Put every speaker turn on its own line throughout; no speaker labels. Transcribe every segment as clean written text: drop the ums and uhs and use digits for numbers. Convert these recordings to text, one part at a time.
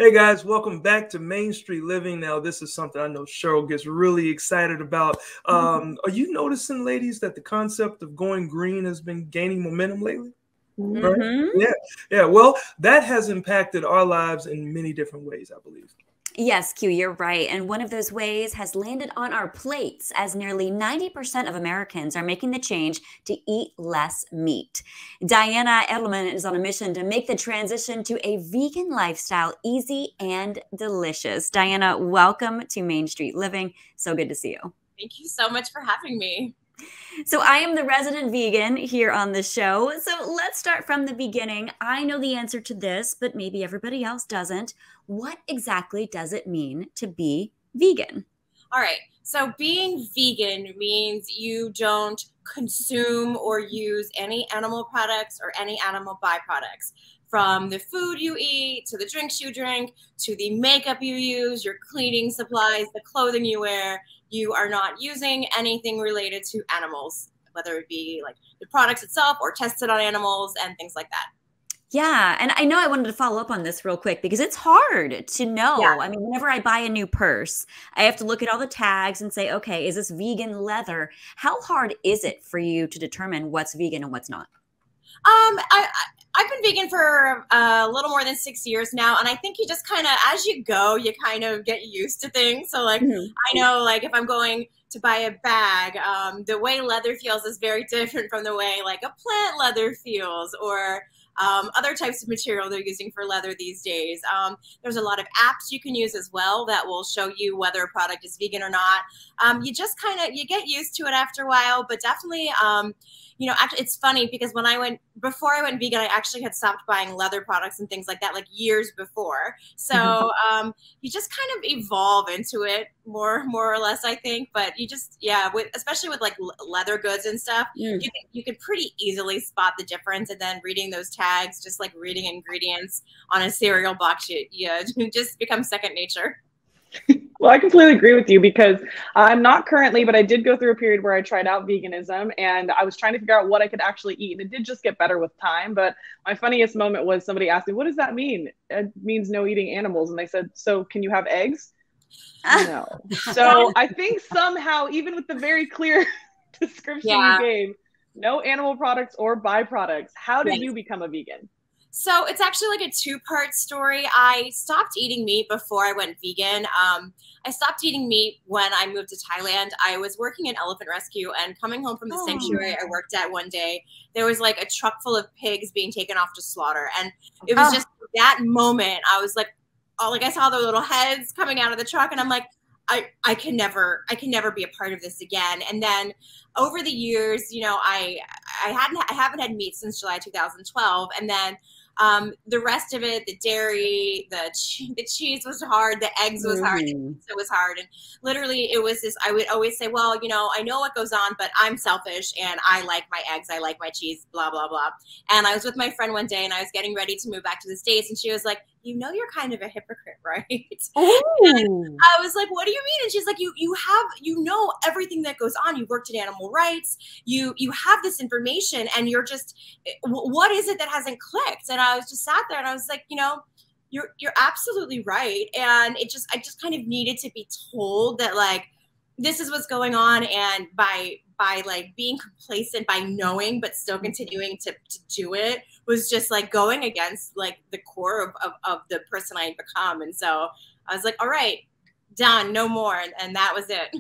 Hey guys, welcome back to Main Street Living. Now, this is something I know Cheryl gets really excited about. Are you noticing, ladies, that the concept of going green has been gaining momentum lately? Right? Yeah. Well, that has impacted our lives in many different ways, I believe.
Yes, Q, you're right. And one of those ways has landed on our plates as nearly 90% of Americans are making the change to eat less meat. Diana Edelman is on a mission to make the transition to a vegan lifestyle easy and delicious. Diana, welcome to Main Street Living. So good to see you.
Thank you so much for having me.
So I am the resident vegan here on the show. So let's start from the beginning. I know the answer to this, but maybe everybody else doesn't. What exactly does it mean to be vegan?
All right. So being vegan means you don't consume or use any animal products or any animal byproducts. From the food you eat, to the drinks you drink, to the makeup you use, your cleaning supplies, the clothing you wear, you are not using anything related to animals, whether it be like the products itself or tested on animals and things like that.
Yeah. And I know I wanted to follow up on this real quick because it's hard to know.
Yeah.
I mean, whenever I buy a new purse, I have to look at all the tags and say, okay, is this vegan leather? How hard is it for you to determine what's vegan and what's not?
I've been vegan for a little more than 6 years now. And I think you just kind of, as you go, you kind of get used to things. So like, I know like if I'm going to buy a bag, the way leather feels is very different from the way like a plant leather feels, or other types of material they're using for leather these days. There's a lot of apps you can use as well that will show you whether a product is vegan or not. You just kind of, you get used to it after a while, but definitely, you know, actually, it's funny because before I went vegan, I actually had stopped buying leather products and things like that, like years before. So you just kind of evolve into it more or less, I think. But you just, yeah, especially with like leather goods and stuff, you can pretty easily spot the difference. And then reading those tags, just like reading ingredients on a cereal box, it just becomes second nature.
Well, I completely agree with you because I'm not currently, but I did go through a period where I tried out veganism and I was trying to figure out what I could actually eat. And it did just get better with time. But my funniest moment was somebody asked me, what does that mean? It means no eating animals. And they said, so can you have eggs? No. So I think somehow, even with the very clear description you gave, no animal products or byproducts, how did you become a vegan?
So it's actually like a two-part story. I stopped eating meat before I went vegan. I stopped eating meat when I moved to Thailand. I was working in elephant rescue, and coming home from the sanctuary I worked at one day, there was like a truck full of pigs being taken off to slaughter. And it was just that moment, I was like, oh, like I saw the little heads coming out of the truck, and I'm like, I can never be a part of this again. And then over the years, you know, I haven't had meat since July 2012, and then the rest of it, the dairy, the cheese was hard, the eggs was hard, the pizza was hard. And literally it was this, I would always say, well, you know, I know what goes on, but I'm selfish and I like my eggs, I like my cheese, blah, blah, blah. And I was with my friend one day and I was getting ready to move back to the States, and she was like, you know, you're kind of a hypocrite, right? And I was like, what do you mean? And she's like, you know everything that goes on. You worked in animal rights. You have this information, and you're just, what is it that hasn't clicked? And I was just sat there and I was like, you know, you're absolutely right. And I just kind of needed to be told that like, this is what's going on. And by like being complacent, by knowing, but still continuing to do it, was just like going against like the core of the person I had become. And so I was like, all right, done, no more. And that was it.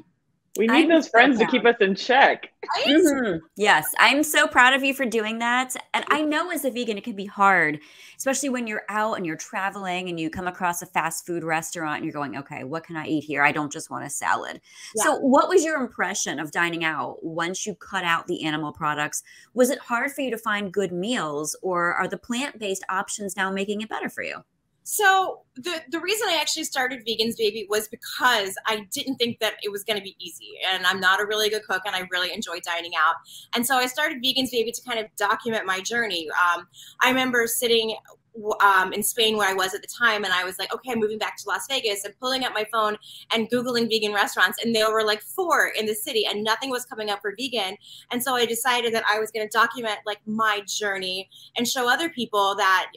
We need those friends to keep us in check.
Right?
Yes, I'm so proud of you for doing that. And I know as a vegan, it can be hard, especially when you're out and you're traveling and you come across a fast food restaurant and you're going, okay, what can I eat here? I don't just want a salad. Yeah. So what was your impression of dining out once you cut out the animal products? Was it hard for you to find good meals, or are the plant-based options now making it better for you?
So the reason I actually started Vegans Baby was because I didn't think that it was going to be easy, and I'm not a really good cook, and I really enjoy dining out. And so I started Vegans Baby to kind of document my journey. I remember sitting in Spain where I was at the time, and I was like, okay, I'm moving back to Las Vegas, and pulling up my phone and Googling vegan restaurants, and there were like 4 in the city, and nothing was coming up for vegan. And so I decided that I was going to document like my journey and show other people that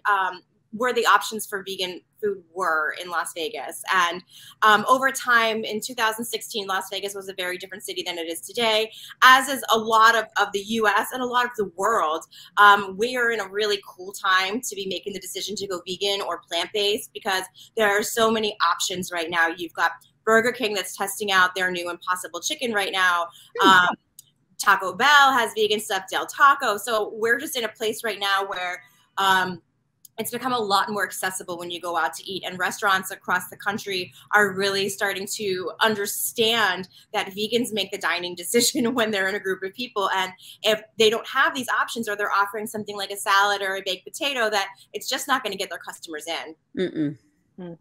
were the options for vegan food were in Las Vegas. And over time, in 2016, Las Vegas was a very different city than it is today, as is a lot of the US and a lot of the world. We are in a really cool time to be making the decision to go vegan or plant-based, because there are so many options right now. You've got Burger King that's testing out their new Impossible Chicken right now. Taco Bell has vegan stuff, Del Taco. So we're just in a place right now where it's become a lot more accessible when you go out to eat, and restaurants across the country are really starting to understand that vegans make the dining decision when they're in a group of people. And if they don't have these options, or they're offering something like a salad or a baked potato, that it's just not going to get their customers in.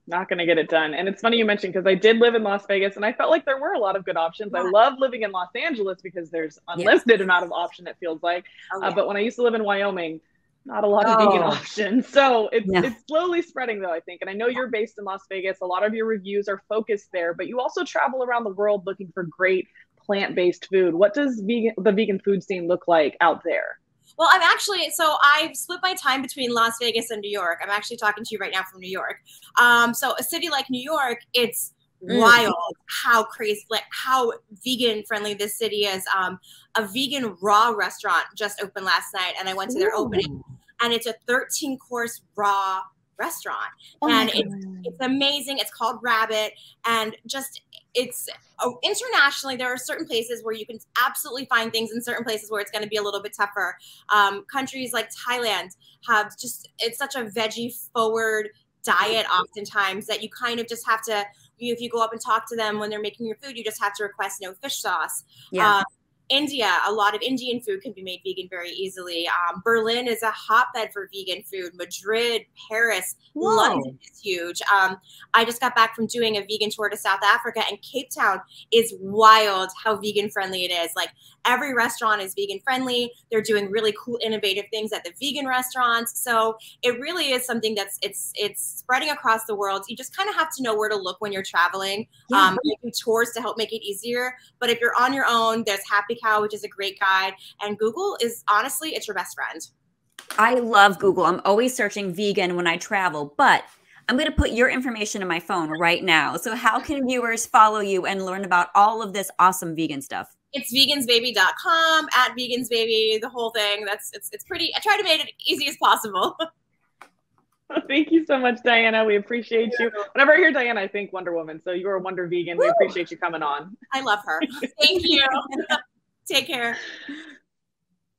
Not going to get it done. And it's funny you mentioned, because I did live in Las Vegas and I felt like there were a lot of good options. I love living in Los Angeles because there's unlimited amount of option, it feels like. But when I used to live in Wyoming, not a lot of vegan options. So it's slowly spreading though, I think. And I know you're based in Las Vegas. A lot of your reviews are focused there, but you also travel around the world looking for great plant-based food. What does the vegan food scene look like out there?
Well, I've split my time between Las Vegas and New York. I'm actually talking to you right now from New York. So a city like New York, it's wild how crazy, like how vegan friendly this city is. A vegan raw restaurant just opened last night, and I went to their opening, and it's a 13-course raw restaurant. And it's amazing. It's called Rabbit, and just internationally, there are certain places where you can absolutely find things, in certain places where it's going to be a little bit tougher. Countries like Thailand have it's such a veggie forward diet oftentimes that you kind of just have to, if you go up and talk to them when they're making your food, you just have to request no fish sauce. India, a lot of Indian food can be made vegan very easily. Berlin is a hotbed for vegan food. Madrid, Paris, London is huge. I just got back from doing a vegan tour to South Africa, and Cape Town is wild how vegan friendly it is. Like every restaurant is vegan friendly. They're doing really cool, innovative things at the vegan restaurants. So it really is something that's it's spreading across the world. You just kind of have to know where to look when you're traveling. You do tours to help make it easier. But if you're on your own, there's Happy Cow, which is a great guide, and Google is honestly, it's your best friend.
I love Google. I'm always searching vegan when I travel, but I'm going to put your information in my phone right now. So how can viewers follow you and learn about all of this awesome vegan stuff?
It's vegansbaby.com, @vegansbaby, the whole thing. It's pretty, I try to make it easy as possible.
Thank you so much, Diana. We appreciate you. Whenever I hear Diana, I think Wonder Woman. So you're a Wonder Vegan. We appreciate you coming on.
I love her. Thank you. Take care.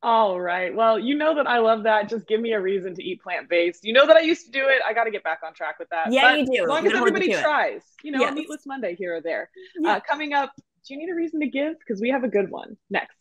All right. Well, you know that I love that. Just give me a reason to eat plant-based. You know that I used to do it. I got to get back on track with that.
Yeah,
but
you do.
As long as everybody tries, a Meatless Monday here or there. Coming up, do you need a reason to give? Because we have a good one next.